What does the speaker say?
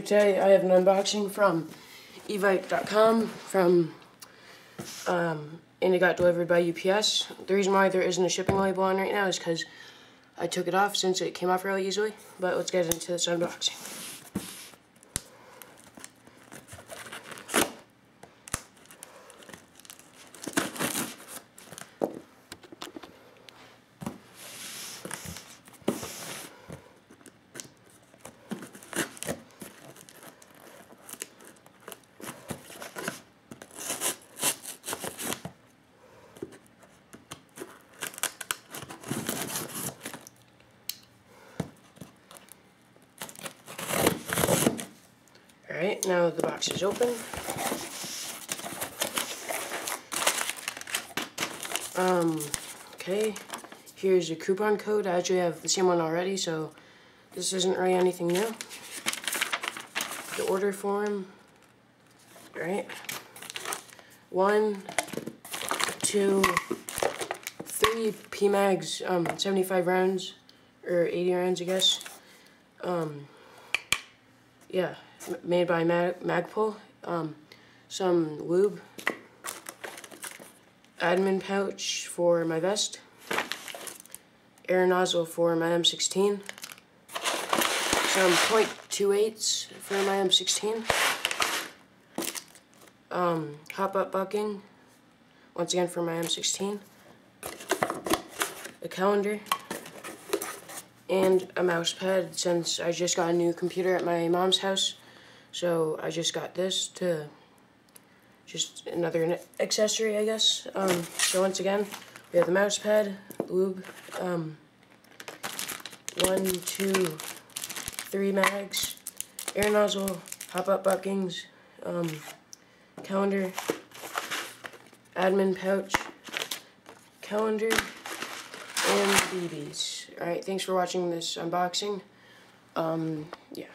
Today I have an unboxing from evite.com and it got delivered by UPS. The reason why there isn't a shipping label on right now is because I took it off since it came off really easily. But let's get into this unboxing. Alright, now the box is open. Okay, here's a coupon code. I actually have the same one already, so this isn't really anything new. The order form. Alright. 1, 2, 3 PMags, 75 rounds, or 80 rounds, I guess. Yeah, made by Magpul. Some lube, admin pouch for my vest, air nozzle for my M16, some .28s for my M16, hop-up bucking, once again for my M16, a calendar, and a mouse pad since I just got a new computer at my mom's house. So I just got this to just another accessory, I guess. So once again, we have the mouse pad, lube, 1, 2, 3 mags, air nozzle, hop-up buckings, calendar, admin pouch, calendar, and BBs. Alright, thanks for watching this unboxing. Yeah.